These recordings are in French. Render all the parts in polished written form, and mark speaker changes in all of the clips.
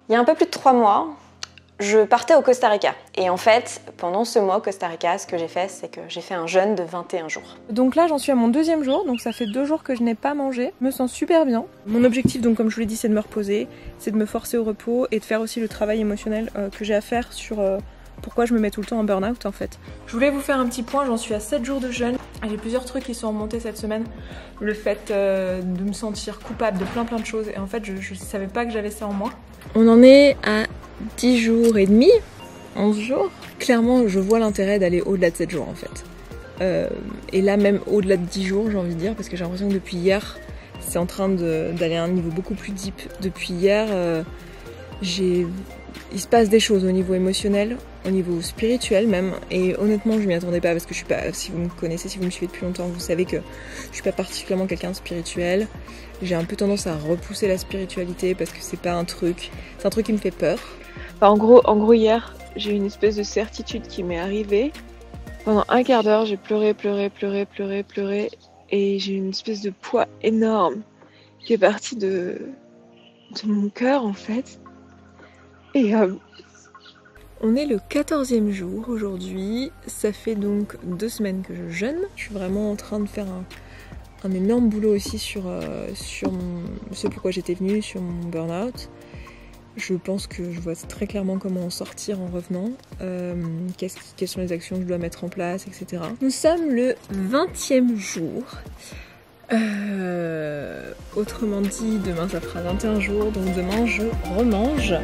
Speaker 1: Il y a un peu plus de 3 mois, je partais au Costa Rica. Et en fait, pendant ce mois au Costa Rica, ce que j'ai fait, c'est que j'ai fait un jeûne de 21 jours.
Speaker 2: Donc là, j'en suis à mon 2e jour, donc ça fait 2 jours que je n'ai pas mangé. Je me sens super bien. Mon objectif, donc comme je vous l'ai dit, c'est de me reposer, c'est de me forcer au repos et de faire aussi le travail émotionnel que j'ai à faire sur pourquoi je me mets tout le temps en burn-out en fait. Je voulais vous faire un petit point, j'en suis à 7 jours de jeûne. J'ai plusieurs trucs qui sont remontés cette semaine. Le fait de me sentir coupable de plein de choses et en fait, je savais pas que j'avais ça en moi. On en est à 10 jours et demi, 11 jours. Clairement, je vois l'intérêt d'aller au-delà de 7 jours en fait. Et là, même au-delà de 10 jours, j'ai envie de dire, parce que j'ai l'impression que depuis hier, c'est en train d'aller à un niveau beaucoup plus deep. Depuis hier, il se passe des choses au niveau émotionnel, au niveau spirituel même. Et honnêtement, je m'y attendais pas parce que je suis pas. Si vous me connaissez, si vous me suivez depuis longtemps, vous savez que je suis pas particulièrement quelqu'un de spirituel. J'ai un peu tendance à repousser la spiritualité parce que c'est un truc qui me fait peur.
Speaker 3: Enfin, en gros, hier, j'ai eu une espèce de certitude qui m'est arrivée. Pendant un quart d'heure, j'ai pleuré, et j'ai eu une espèce de poids énorme qui est parti de mon cœur en fait. Et
Speaker 2: on est le 14e jour aujourd'hui, ça fait donc 2 semaines que je jeûne. Je suis vraiment en train de faire un énorme boulot aussi sur ce pourquoi j'étais venue, sur mon burn-out. Je pense que je vois très clairement comment en sortir en revenant, quelles sont les actions que je dois mettre en place, etc. Nous sommes le 20e jour. Autrement dit, demain ça fera 21 jours, donc demain je remange.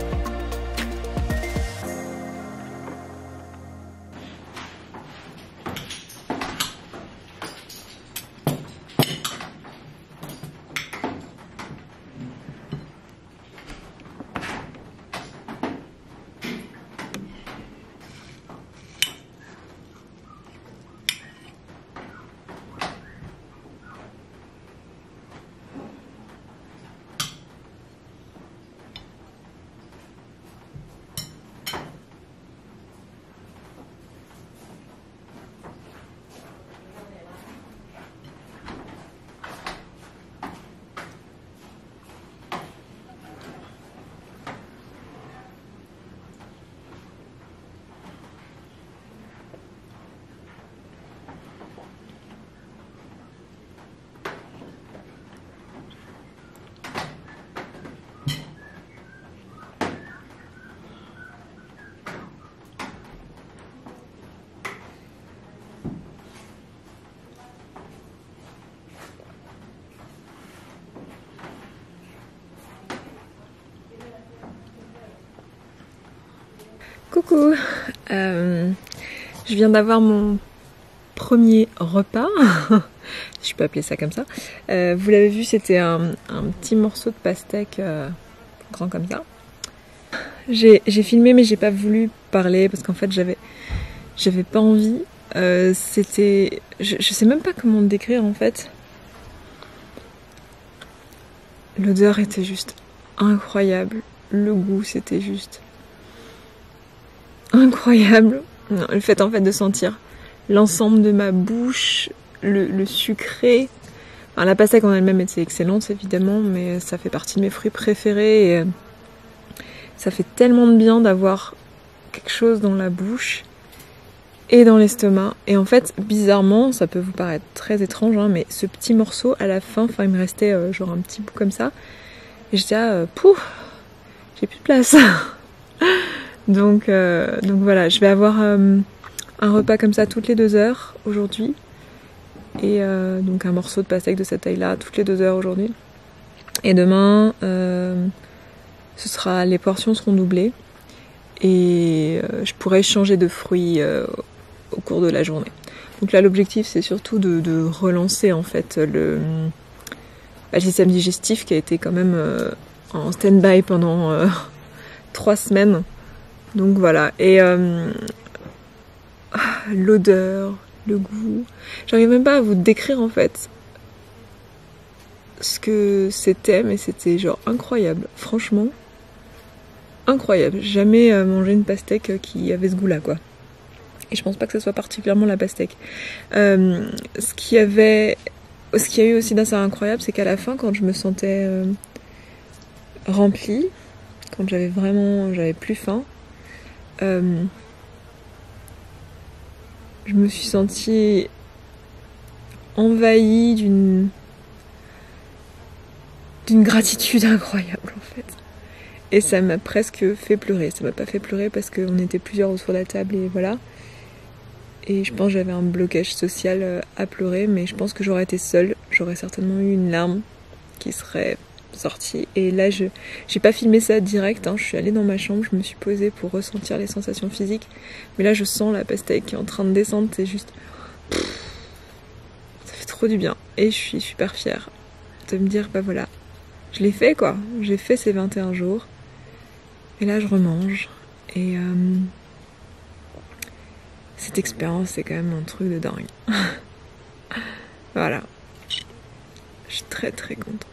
Speaker 2: Coucou, je viens d'avoir mon premier repas, si je peux appeler ça comme ça. Vous l'avez vu, c'était un petit morceau de pastèque grand comme ça. J'ai filmé mais j'ai pas voulu parler parce qu'en fait j'avais pas envie. Je sais même pas comment le décrire en fait. L'odeur était juste incroyable, le goût c'était juste incroyable. Le fait en fait de sentir l'ensemble de ma bouche, le sucré. Enfin, la pastèque en elle-même était excellente évidemment, mais ça fait partie de mes fruits préférés et ça fait tellement de bien d'avoir quelque chose dans la bouche et dans l'estomac. Et en fait, bizarrement, ça peut vous paraître très étrange, hein, mais ce petit morceau à la fin, il me restait genre un petit bout comme ça. Et j'étais là, pouf, j'ai plus de place. Donc voilà, je vais avoir un repas comme ça toutes les 2 heures aujourd'hui. Et donc un morceau de pastèque de cette taille-là toutes les 2 heures aujourd'hui. Et demain, les portions seront doublées. Et je pourrai changer de fruits au cours de la journée. Donc là, l'objectif, c'est surtout de relancer en fait le système digestif qui a été quand même en stand-by pendant 3 semaines. Donc voilà, et l'odeur, le goût, j'arrive même pas à vous décrire en fait ce que c'était, mais c'était genre incroyable, franchement incroyable. Jamais mangé une pastèque qui avait ce goût-là quoi. Et je pense pas que ce soit particulièrement la pastèque. Ce qu'il y a eu aussi d'assez incroyable, c'est qu'à la fin, quand je me sentais remplie, quand j'avais plus faim, je me suis sentie envahie d'une gratitude incroyable en fait. Et ça m'a presque fait pleurer. Ça m'a pas fait pleurer parce qu'on était plusieurs autour de la table et voilà. Et je pense que j'avais un blocage social à pleurer, mais je pense que j'aurais été seule. J'aurais certainement eu une larme qui serait sortie. Et là, j'ai pas filmé ça direct, hein. Je suis allée dans ma chambre, je me suis posée pour ressentir les sensations physiques. Mais là, je sens la pastèque qui est en train de descendre. C'est juste... ça fait trop du bien. Et je suis super fière de me dire, bah voilà, je l'ai fait quoi. J'ai fait ces 21 jours. Et là, je remange. Et cette expérience, c'est quand même un truc de dingue. Voilà. Je suis très très contente.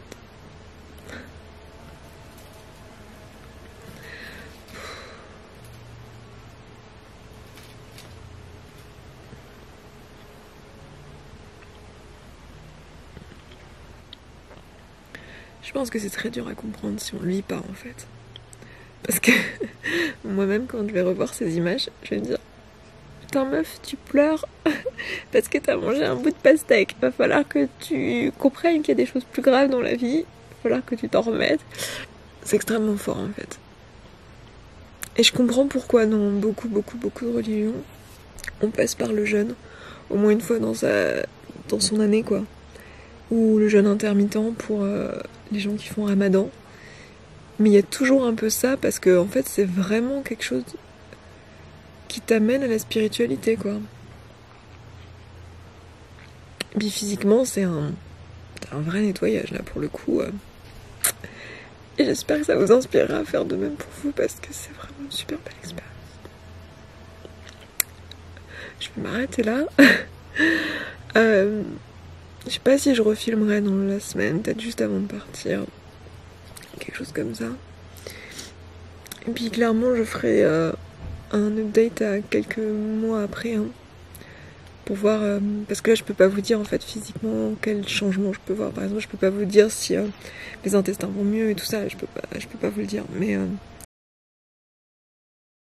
Speaker 2: Je pense que c'est très dur à comprendre si on le vit pas en fait. Parce que moi-même quand je vais revoir ces images, je vais me dire putain meuf, tu pleures parce que t'as mangé un bout de pastèque. Va falloir que tu comprennes qu'il y a des choses plus graves dans la vie. Va falloir que tu t'en remettes. C'est extrêmement fort en fait. Et je comprends pourquoi dans beaucoup de religions, on passe par le jeûne au moins une fois dans son année quoi. Ou le jeûne intermittent pour les gens qui font Ramadan. Mais il y a toujours un peu ça parce que en fait c'est vraiment quelque chose qui t'amène à la spiritualité quoi. Et puis physiquement c'est un vrai nettoyage là pour le coup. Et j'espère que ça vous inspirera à faire de même pour vous parce que c'est vraiment une super belle expérience. Je vais m'arrêter là. Je sais pas si je refilmerai dans la semaine, peut-être juste avant de partir. Quelque chose comme ça. Et puis clairement je ferai un update à quelques mois après. Hein, pour voir, parce que là je peux pas vous dire en fait physiquement quel changement je peux voir. Par exemple je peux pas vous dire si mes intestins vont mieux et tout ça, je peux pas vous le dire. Mais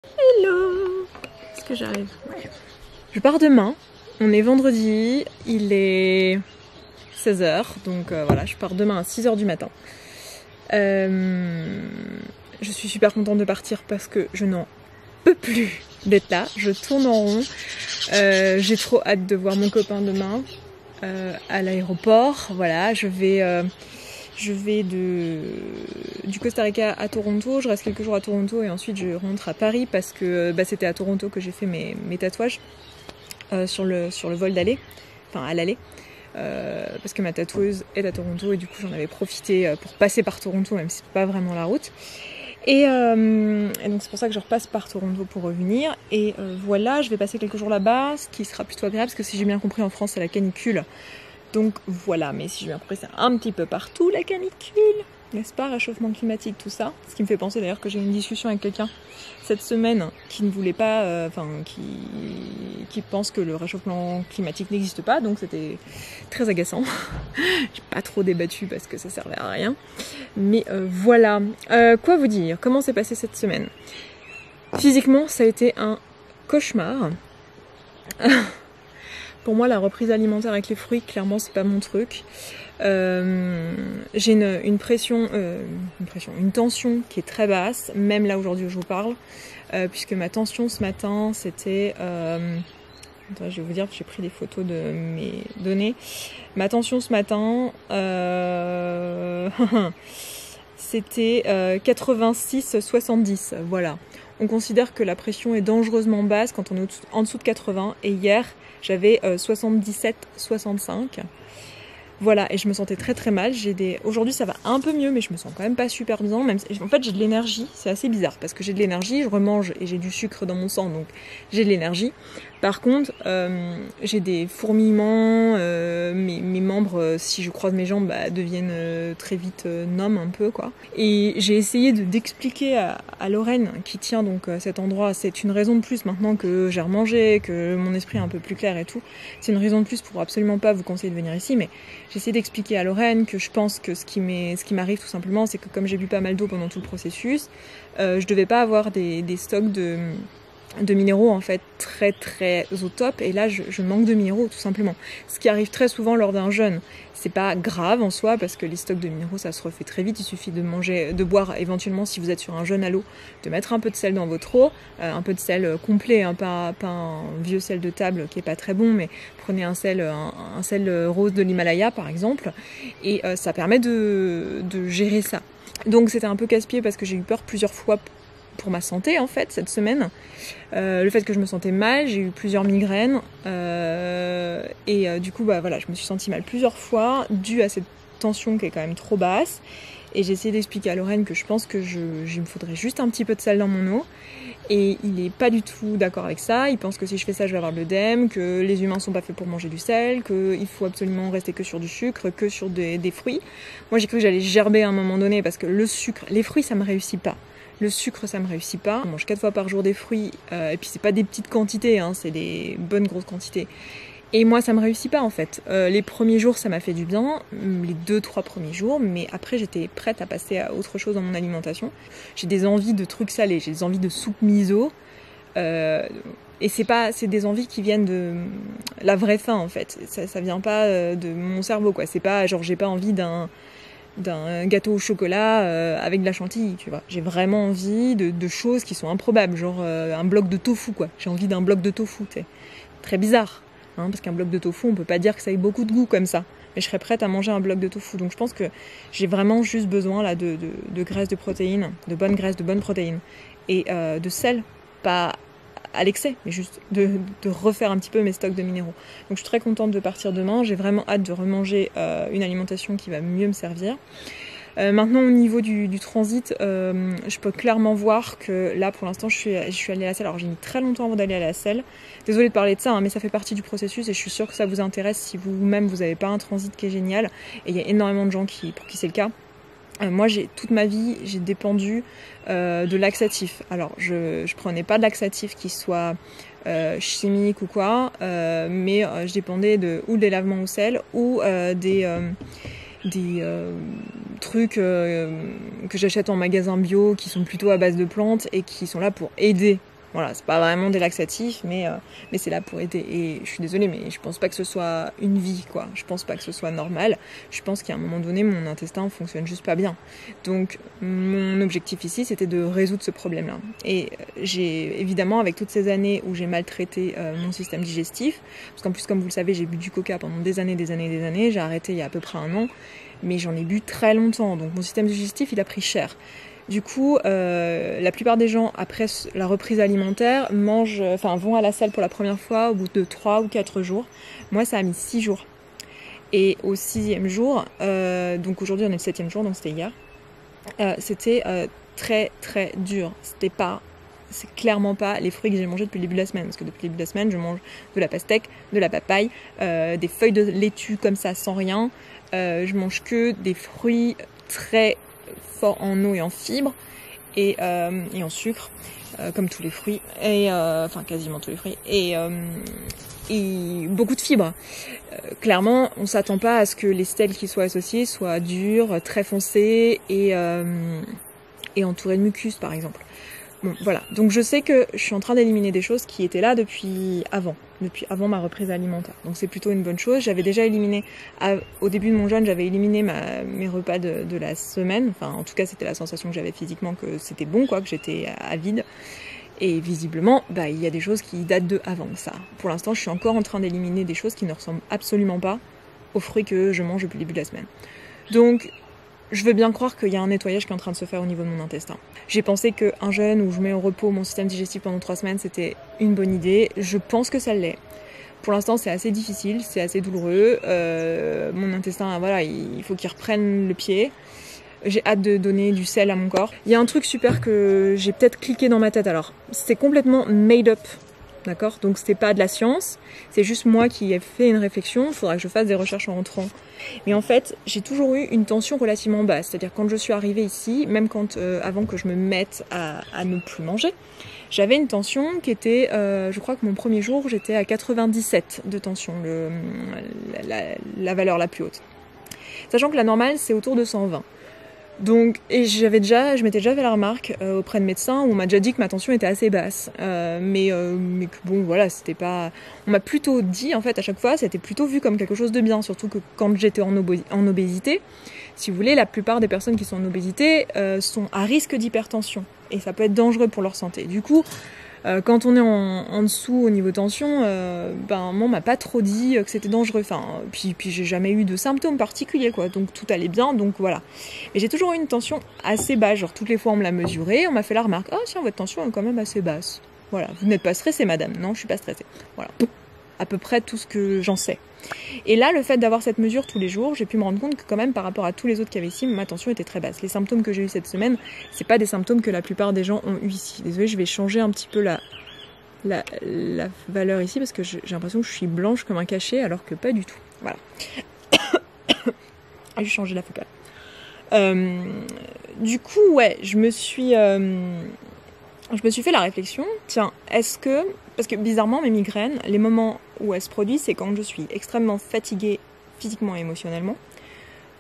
Speaker 2: hello, est-ce que j'arrive? Ouais. Je pars demain, on est vendredi, il est 16h, donc voilà, je pars demain à 6h du matin. Je suis super contente de partir parce que je n'en peux plus d'être là, je tourne en rond. J'ai trop hâte de voir mon copain demain à l'aéroport. Voilà, je vais du Costa Rica à Toronto, je reste quelques jours à Toronto et ensuite je rentre à Paris parce que c'était à Toronto que j'ai fait mes tatouages sur le vol d'aller, enfin à l'aller. Parce que ma tatoueuse est à Toronto et du coup j'en avais profité pour passer par Toronto même si c'est pas vraiment la route et donc c'est pour ça que je repasse par Toronto pour revenir et voilà, je vais passer quelques jours là-bas, ce qui sera plutôt agréable parce que si j'ai bien compris en France c'est la canicule, donc voilà, mais si j'ai bien compris c'est un petit peu partout la canicule, n'est-ce pas, réchauffement climatique, tout ça, ce qui me fait penser d'ailleurs que j'ai eu une discussion avec quelqu'un cette semaine qui ne voulait pas, qui pense que le réchauffement climatique n'existe pas, donc c'était très agaçant. J'ai pas trop débattu parce que ça servait à rien, mais voilà. Quoi vous dire, comment s'est passée cette semaine? Physiquement ça a été un cauchemar. Pour moi la reprise alimentaire avec les fruits clairement c'est pas mon truc. J'ai une tension qui est très basse, même là aujourd'hui où je vous parle, puisque ma tension ce matin c'était, attends, je vais vous dire que j'ai pris des photos de mes données. Ma tension ce matin, c'était 86-70, voilà. On considère que la pression est dangereusement basse quand on est en dessous de 80, et hier j'avais 77-65. Voilà, et je me sentais très très mal. Aujourd'hui ça va un peu mieux, mais je me sens quand même pas super bien. En fait j'ai de l'énergie, c'est assez bizarre, parce que j'ai de l'énergie, je remange et j'ai du sucre dans mon sang, donc j'ai de l'énergie. Par contre, j'ai des fourmillements, mes membres, si je croise mes jambes, deviennent très vite nommes un peu, quoi. Et j'ai essayé d'expliquer à Lorraine, qui tient donc cet endroit, c'est une raison de plus maintenant que j'ai remangé, que mon esprit est un peu plus clair et tout. C'est une raison de plus pour absolument pas vous conseiller de venir ici, mais J'ai essayé d'expliquer à Lorraine que je pense que ce qui m'arrive tout simplement, c'est que comme j'ai bu pas mal d'eau pendant tout le processus, je devais pas avoir des stocks de minéraux en fait très très au top, et là je manque de minéraux tout simplement. Ce qui arrive très souvent lors d'un jeûne. C'est pas grave en soi parce que les stocks de minéraux ça se refait très vite, il suffit de boire éventuellement si vous êtes sur un jeûne à l'eau, de mettre un peu de sel dans votre eau, un peu de sel complet, hein, pas un vieux sel de table qui est pas très bon, mais prenez un sel rose de l'Himalaya par exemple, et ça permet de gérer ça. Donc c'était un peu casse-pied parce que j'ai eu peur plusieurs fois pour ma santé en fait cette semaine. Le fait que je me sentais mal, j'ai eu plusieurs migraines et du coup voilà, je me suis sentie mal plusieurs fois dû à cette tension qui est quand même trop basse, et j'ai essayé d'expliquer à Lorraine que je pense que il me faudrait juste un petit peu de sel dans mon eau, et il est pas du tout d'accord avec ça. Il pense que si je fais ça je vais avoir de l'œdème, que les humains sont pas faits pour manger du sel, qu'il faut absolument rester que sur du sucre, que sur des fruits. Moi j'ai cru que j'allais gerber à un moment donné parce que le sucre, les fruits ça me réussit pas. Le sucre, ça me réussit pas. Je mange 4 fois par jour des fruits, et puis c'est pas des petites quantités, hein, c'est des bonnes grosses quantités. Et moi, ça me réussit pas en fait. Les premiers jours, ça m'a fait du bien, les 2-3 premiers jours, mais après, j'étais prête à passer à autre chose dans mon alimentation. J'ai des envies de trucs salés, j'ai des envies de soupe miso, et c'est des envies qui viennent de la vraie faim en fait. Ça vient pas de mon cerveau, quoi. C'est pas genre j'ai pas envie d'un gâteau au chocolat avec de la chantilly, tu vois. J'ai vraiment envie de choses qui sont improbables, genre un bloc de tofu, quoi. J'ai envie d'un bloc de tofu, tu sais. Très bizarre, hein, parce qu'un bloc de tofu, on peut pas dire que ça ait beaucoup de goût comme ça. Mais je serais prête à manger un bloc de tofu. Donc je pense que j'ai vraiment juste besoin là de graisse de protéines, de bonnes graisses, de bonnes protéines. Et de sel, pas à l'excès, mais juste de refaire un petit peu mes stocks de minéraux. Donc je suis très contente de partir demain, j'ai vraiment hâte de remanger une alimentation qui va mieux me servir. Maintenant au niveau du transit, je peux clairement voir que là pour l'instant je suis allée à la selle. Alors j'ai mis très longtemps avant d'aller à la selle. Désolée de parler de ça, hein, mais ça fait partie du processus et je suis sûre que ça vous intéresse si vous-même vous n'avez pas un transit qui est génial. Et il y a énormément de gens pour qui c'est le cas. Moi, toute ma vie, j'ai dépendu de laxatifs. Alors, je prenais pas de laxatifs qui soient chimiques ou quoi, mais je dépendais ou des lavements au sel ou des trucs que j'achète en magasin bio qui sont plutôt à base de plantes et qui sont là pour aider. Voilà, c'est pas vraiment des laxatifs, mais c'est là pour aider. Et je suis désolée, mais je pense pas que ce soit une vie, quoi. Je pense pas que ce soit normal. Je pense qu'à un moment donné, mon intestin fonctionne juste pas bien. Donc, mon objectif ici, c'était de résoudre ce problème-là. Et j'ai, évidemment, avec toutes ces années où j'ai maltraité mon système digestif, parce qu'en plus, comme vous le savez, j'ai bu du coca pendant des années, j'ai arrêté il y a à peu près 1 an, mais j'en ai bu très longtemps. Donc, mon système digestif, il a pris cher. Du coup, la plupart des gens, après la reprise alimentaire, vont à la salle pour la première fois au bout de 3 ou 4 jours. Moi, ça a mis 6 jours. Et au 6e jour, donc aujourd'hui on est le 7e jour, donc c'était hier, c'était très très dur. C'est clairement pas les fruits que j'ai mangés depuis le début de la semaine. Parce que depuis le début de la semaine, je mange de la pastèque, de la papaye, des feuilles de laitue comme ça sans rien. Je mange que des fruits très fort en eau et en fibres et en sucre, comme tous les fruits, enfin quasiment tous les fruits, et beaucoup de fibres. Clairement, on s'attend pas à ce que les sels qui soient associés soient durs, très foncés et entourés de mucus par exemple. Bon, voilà. Donc je sais que je suis en train d'éliminer des choses qui étaient là depuis avant ma reprise alimentaire. Donc c'est plutôt une bonne chose. J'avais déjà éliminé, au début de mon jeûne, j'avais éliminé mes repas de la semaine. Enfin, en tout cas, c'était la sensation que j'avais physiquement, que c'était bon, quoi, que j'étais à vide. Et visiblement, il y a des choses qui datent de avant ça. Pour l'instant, je suis encore en train d'éliminer des choses qui ne ressemblent absolument pas aux fruits que je mange depuis le début de la semaine. Donc, je veux bien croire qu'il y a un nettoyage qui est en train de se faire au niveau de mon intestin. J'ai pensé qu'un jeûne où je mets au repos mon système digestif pendant 3 semaines, c'était une bonne idée. Je pense que ça l'est. Pour l'instant, c'est assez difficile, c'est assez douloureux. Mon intestin, voilà, il faut qu'il reprenne le pied. J'ai hâte de donner du sel à mon corps. Il y a un truc super que j'ai peut-être cliqué dans ma tête. Alors, c'est complètement made up. D'accord ? Donc c'est pas de la science, c'est juste moi qui ai fait une réflexion, il faudra que je fasse des recherches en rentrant. Mais en fait, j'ai toujours eu une tension relativement basse, c'est-à-dire quand je suis arrivée ici, même avant que je me mette à ne plus manger, j'avais une tension qui était, je crois que mon premier jour, j'étais à 97 de tension, la valeur la plus haute. Sachant que la normale, c'est autour de 120. Donc, et je m'étais déjà fait la remarque auprès de médecins où on m'a déjà dit que ma tension était assez basse. Mais que bon, voilà, c'était pas... On m'a plutôt dit, en fait, à chaque fois, c'était plutôt vu comme quelque chose de bien. Surtout que quand j'étais en obésité, si vous voulez, la plupart des personnes qui sont en obésité sont à risque d'hypertension. Et ça peut être dangereux pour leur santé. Du coup, quand on est en dessous au niveau tension, moi on m'a pas trop dit que c'était dangereux. Enfin, puis j'ai jamais eu de symptômes particuliers, quoi. Donc tout allait bien, donc voilà. Mais j'ai toujours eu une tension assez basse. Genre toutes les fois on me l'a mesurée, on m'a fait la remarque. Oh tiens, votre tension est quand même assez basse. Voilà, vous n'êtes pas stressée, madame. Non, je suis pas stressée. Voilà, à peu près tout ce que j'en sais. Et là, le fait d'avoir cette mesure tous les jours, j'ai pu me rendre compte que quand même par rapport à tous les autres qui avaient ici, ma tension était très basse. Les symptômes que j'ai eu cette semaine, c'est pas des symptômes que la plupart des gens ont eu ici. Désolée, je vais changer un petit peu la valeur ici parce que j'ai l'impression que je suis blanche comme un cachet alors que pas du tout. Voilà. J'ai changé la focale. Du coup, ouais, je me suis fait la réflexion, tiens, parce que bizarrement, mes migraines, les moments où elles se produisent, c'est quand je suis extrêmement fatiguée physiquement et émotionnellement,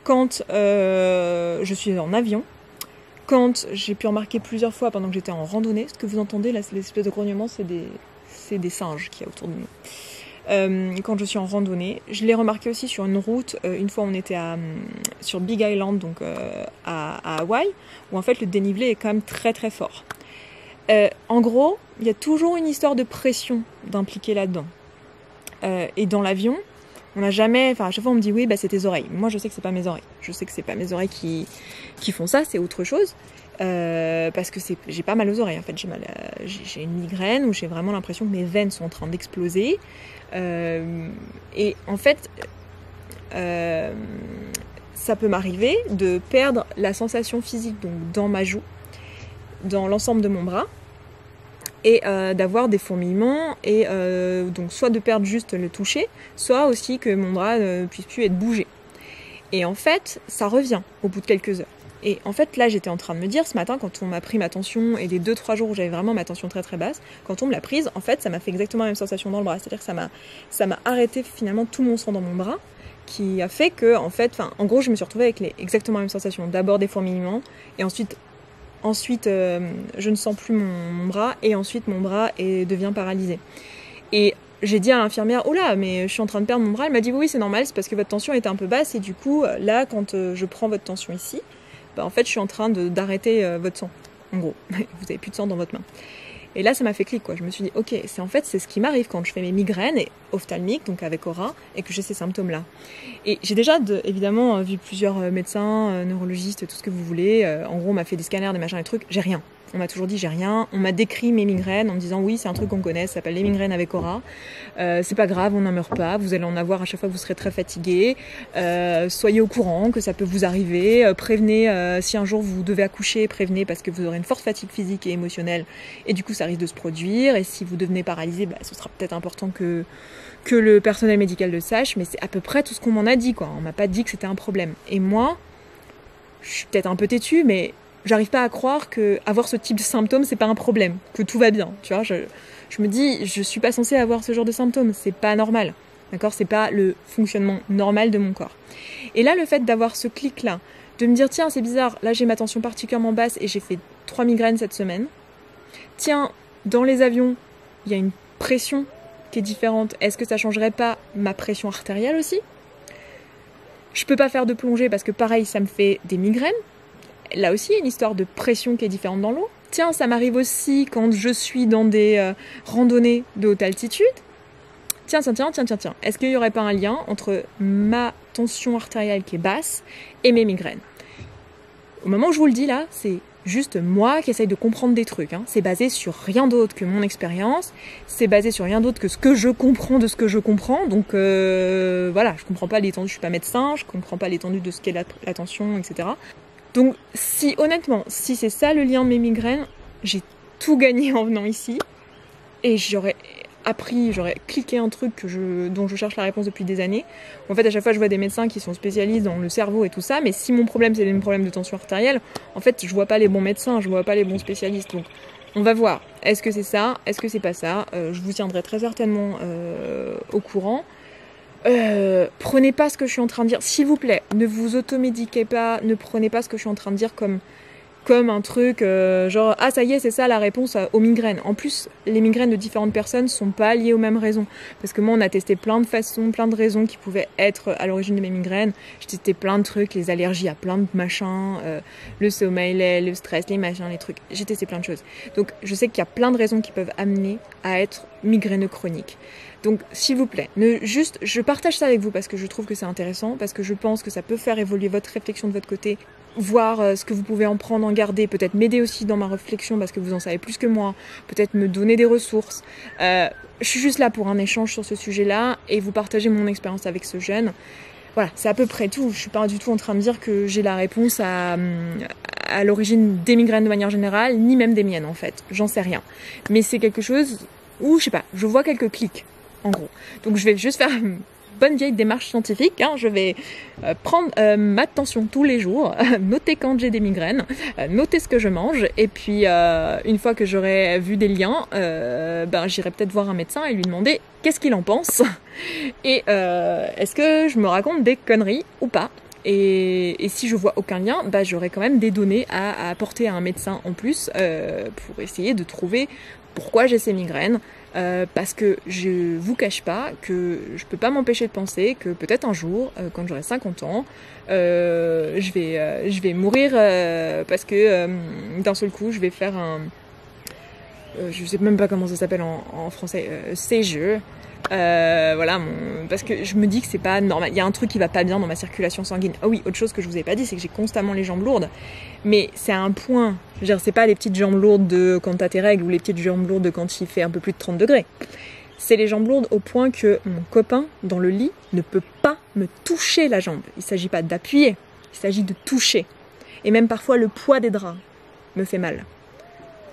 Speaker 2: quand je suis en avion, quand j'ai pu remarquer plusieurs fois pendant que j'étais en randonnée, ce que vous entendez là, l'espèce de grognement, c'est des singes qu'il y a autour de nous. Quand je suis en randonnée, je l'ai remarqué aussi sur une route, une fois on était sur Big Island, donc à Hawaï, où en fait le dénivelé est quand même très très fort. En gros, il y a toujours une histoire de pression d'impliquer là-dedans. Et dans l'avion, on n'a jamais... Enfin, à chaque fois, on me dit, oui, bah, c'est tes oreilles. Moi, je sais que c'est pas mes oreilles. Je sais que c'est pas mes oreilles qui font ça, c'est autre chose. Parce que j'ai pas mal aux oreilles, en fait. J'ai une migraine où j'ai vraiment l'impression que mes veines sont en train d'exploser. Et en fait, ça peut m'arriver de perdre la sensation physique donc dans ma joue, dans l'ensemble de mon bras, et d'avoir des fourmillements et donc soit de perdre juste le toucher, soit aussi que mon bras ne puisse plus être bougé. Et en fait, ça revient au bout de quelques heures. Et en fait, là, j'étais en train de me dire, ce matin, quand on m'a pris ma tension, et les 2-3 jours où j'avais vraiment ma tension très très basse, quand on me l'a prise, en fait, ça m'a fait exactement la même sensation dans le bras. C'est-à-dire que ça m'a arrêté finalement tout mon sang dans mon bras, qui a fait que, en fait, en gros, je me suis retrouvée avec exactement la même sensation. D'abord des fourmillements, et ensuite, je ne sens plus mon bras, et ensuite mon bras devient paralysé. Et j'ai dit à l'infirmière, oh là, mais je suis en train de perdre mon bras. Elle m'a dit, oui, c'est normal, c'est parce que votre tension était un peu basse, et du coup, là, quand je prends votre tension ici, en fait, je suis en train d'arrêter votre sang, en gros. Vous n'avez plus de sang dans votre main. Et là, ça m'a fait clic, quoi. Je me suis dit, ok, c'est ce qui m'arrive quand je fais mes migraines ophtalmiques, donc avec aura, et que j'ai ces symptômes-là. Et j'ai déjà, évidemment, vu plusieurs médecins, neurologistes, tout ce que vous voulez. En gros, on m'a fait des scanners, des machins, des trucs. J'ai rien. On m'a toujours dit j'ai rien. On m'a décrit mes migraines en me disant oui, c'est un truc qu'on connaît, ça s'appelle les migraines avec aura. C'est pas grave, on n'en meurt pas. Vous allez en avoir à chaque fois que vous serez très fatigué. Soyez au courant que ça peut vous arriver. Prévenez si un jour vous devez accoucher, prévenez parce que vous aurez une forte fatigue physique et émotionnelle et du coup ça risque de se produire. Et si vous devenez paralysé, ce sera peut-être important que le personnel médical le sache. Mais c'est à peu près tout ce qu'on m'en a dit, quoi. On m'a pas dit que c'était un problème. Et moi, je suis peut-être un peu têtue, mais j'arrive pas à croire que avoir ce type de symptômes, c'est pas un problème, que tout va bien. Tu vois, je me dis, je suis pas censée avoir ce genre de symptômes, c'est pas normal. D'accord, c'est pas le fonctionnement normal de mon corps. Et là, le fait d'avoir ce clic-là, de me dire, tiens, c'est bizarre, là j'ai ma tension particulièrement basse et j'ai fait 3 migraines cette semaine. Tiens, dans les avions, il y a une pression qui est différente. Est-ce que ça changerait pas ma pression artérielle aussi ? Je peux pas faire de plongée parce que pareil, ça me fait des migraines. Là aussi, il y a une histoire de pression qui est différente dans l'eau. Tiens, ça m'arrive aussi quand je suis dans des randonnées de haute altitude. Tiens. Est-ce qu'il n'y aurait pas un lien entre ma tension artérielle qui est basse et mes migraines ? Au moment où je vous le dis là, c'est juste moi qui essaye de comprendre des trucs. C'est basé sur rien d'autre que mon expérience. C'est basé sur rien d'autre que ce que je comprends de ce que je comprends. Donc voilà, je comprends pas l'étendue, je suis pas médecin, je comprends pas l'étendue de ce qu'est la tension, etc. Donc honnêtement, si c'est ça le lien de mes migraines, j'ai tout gagné en venant ici. Et j'aurais cliqué un truc dont je cherche la réponse depuis des années. En fait, à chaque fois, je vois des médecins qui sont spécialistes dans le cerveau et tout ça, mais si mon problème, c'est le problème de tension artérielle, en fait, je vois pas les bons médecins, je vois pas les bons spécialistes. Donc, on va voir. Est-ce que c'est ça ? Est-ce que c'est pas ça ? Je vous tiendrai très certainement au courant. Prenez pas ce que je suis en train de dire, s'il vous plaît, ne vous automédiquez pas, ne prenez pas ce que je suis en train de dire comme un truc genre ah ça y est c'est ça la réponse aux migraines. En plus les migraines de différentes personnes sont pas liées aux mêmes raisons, parce que moi on a testé plein de façons, plein de raisons qui pouvaient être à l'origine de mes migraines. J'ai testé plein de trucs, les allergies à plein de machins, le sommeil, le stress, les machins, les trucs, j'ai testé plein de choses. Donc je sais qu'il y a plein de raisons qui peuvent amener à être migraineux chronique. Donc s'il vous plaît, je partage ça avec vous parce que je trouve que c'est intéressant, parce que je pense que ça peut faire évoluer votre réflexion de votre côté, voir ce que vous pouvez en prendre, en garder, peut-être m'aider aussi dans ma réflexion parce que vous en savez plus que moi, peut-être me donner des ressources. Je suis juste là pour un échange sur ce sujet-là et vous partager mon expérience avec ce jeune. Voilà, c'est à peu près tout. Je suis pas du tout en train de dire que j'ai la réponse à l'origine des migraines de manière générale, ni même des miennes en fait. J'en sais rien. Mais c'est quelque chose où, je sais pas, je vois quelques clics. En gros. Donc je vais juste faire une bonne vieille démarche scientifique. Je vais prendre ma tension tous les jours, noter quand j'ai des migraines, noter ce que je mange, et puis une fois que j'aurai vu des liens, j'irai peut-être voir un médecin et lui demander qu'est-ce qu'il en pense, et est-ce que je me raconte des conneries ou pas. Et si je vois aucun lien, j'aurai quand même des données à apporter à un médecin en plus pour essayer de trouver pourquoi j'ai ces migraines. Parce que je vous cache pas que je peux pas m'empêcher de penser que peut-être un jour, quand j'aurai 50 ans, je vais mourir parce que d'un seul coup je vais faire un... je sais même pas comment ça s'appelle en français, séizure. Voilà, parce que je me dis que c'est pas normal. Il y a un truc qui va pas bien dans ma circulation sanguine. Ah oui, autre chose que je vous ai pas dit, c'est que j'ai constamment les jambes lourdes. Mais c'est à un point, je veux dire, c'est pas les petites jambes lourdes de quand t'as tes règles ou les petites jambes lourdes de quand il fait un peu plus de 30 degrés. C'est les jambes lourdes au point que mon copain, dans le lit, ne peut pas me toucher la jambe. Il s'agit pas d'appuyer, il s'agit de toucher. Et même parfois le poids des draps me fait mal.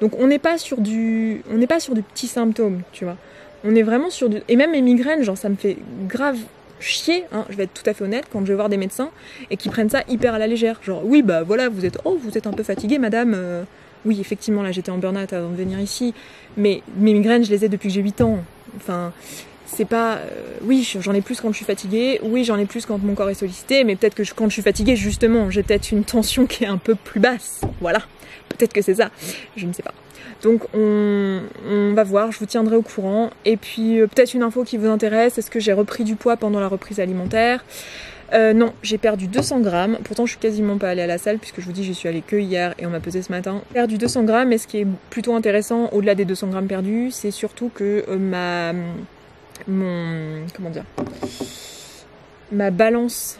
Speaker 2: Donc on n'est pas sur du petit symptôme, tu vois. On est vraiment sur du... Et même mes migraines, genre ça me fait grave chier, je vais être tout à fait honnête, quand je vais voir des médecins et qui prennent ça hyper à la légère. Genre oui voilà, vous êtes un peu fatiguée madame. Oui effectivement là j'étais en burn-out avant de venir ici, mais mes migraines je les ai depuis que j'ai 8 ans. Enfin c'est pas... oui j'en ai plus quand je suis fatiguée, oui j'en ai plus quand mon corps est sollicité, mais peut-être que quand je suis fatiguée justement j'ai peut-être une tension qui est un peu plus basse. Voilà, peut-être que c'est ça, je ne sais pas. Donc on va voir, je vous tiendrai au courant. Et puis peut-être une info qui vous intéresse, est-ce que j'ai repris du poids pendant la reprise alimentaire ? Non, j'ai perdu 200 grammes, pourtant je suis quasiment pas allée à la salle puisque je vous dis j'y suis allée que hier et on m'a pesé ce matin. J'ai perdu 200 grammes, mais ce qui est plutôt intéressant au-delà des 200 grammes perdus, c'est surtout que ma balance...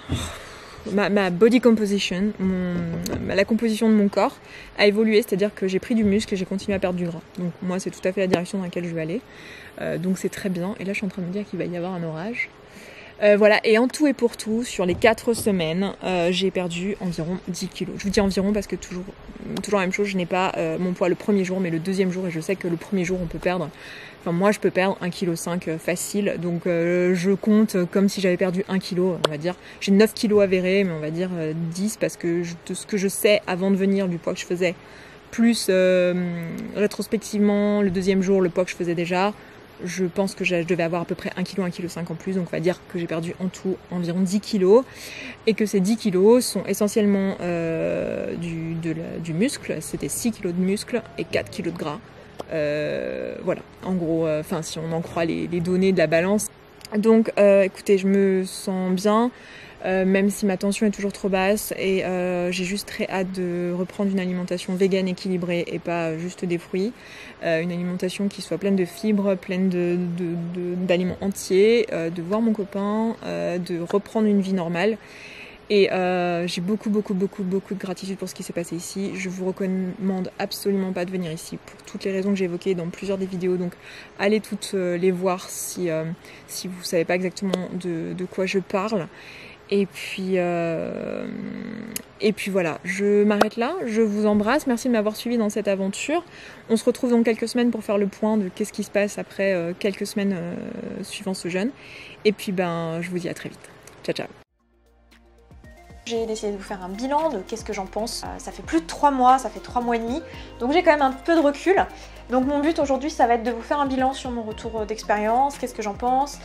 Speaker 2: Ma body composition, la composition de mon corps a évolué, c'est-à-dire que j'ai pris du muscle et j'ai continué à perdre du gras. Donc moi c'est tout à fait la direction dans laquelle je vais aller. Donc c'est très bien. Et là je suis en train de me dire qu'il va y avoir un orage. Voilà, et en tout et pour tout, sur les 4 semaines, j'ai perdu environ 10 kilos. Je vous dis environ parce que toujours la même chose, je n'ai pas mon poids le premier jour, mais le deuxième jour, et je sais que le premier jour on peut perdre... Enfin, moi, je peux perdre 1,5 kg facile, donc je compte comme si j'avais perdu 1 kg, on va dire. J'ai 9 kilos avérés, mais on va dire 10, parce que de ce que je sais avant de venir, du poids que je faisais, plus rétrospectivement, le deuxième jour, le poids que je faisais déjà, je pense que je devais avoir à peu près 1 kg, 1,5 kg en plus, donc on va dire que j'ai perdu en tout environ 10 kilos, et que ces 10 kilos sont essentiellement du muscle, c'était 6 kilos de muscle et 4 kilos de gras. Voilà, en gros, si on en croit les données de la balance. Donc écoutez, je me sens bien, même si ma tension est toujours trop basse, et j'ai juste très hâte de reprendre une alimentation végane équilibrée et pas juste des fruits, une alimentation qui soit pleine de fibres, pleine d'aliments entiers, de voir mon copain, de reprendre une vie normale. Et j'ai beaucoup de gratitude pour ce qui s'est passé ici. Je vous recommande absolument pas de venir ici pour toutes les raisons que j'ai évoquées dans plusieurs des vidéos. Donc allez toutes les voir si vous savez pas exactement de quoi je parle. Et puis voilà, je m'arrête là, je vous embrasse, merci de m'avoir suivi dans cette aventure. On se retrouve dans quelques semaines pour faire le point de qu'est-ce qui se passe après quelques semaines suivant ce jeûne. Et puis je vous dis à très vite. Ciao ciao.
Speaker 4: J'ai décidé de vous faire un bilan de qu'est-ce que j'en pense. Ça fait plus de 3 mois, ça fait 3 mois et demi, donc j'ai quand même un peu de recul. Donc mon but aujourd'hui, ça va être de vous faire un bilan sur mon retour d'expérience, qu'est-ce que j'en pense,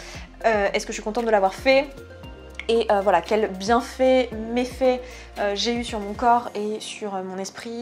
Speaker 4: est-ce que je suis contente de l'avoir fait, et voilà, quels bienfaits, méfaits j'ai eu sur mon corps et sur mon esprit.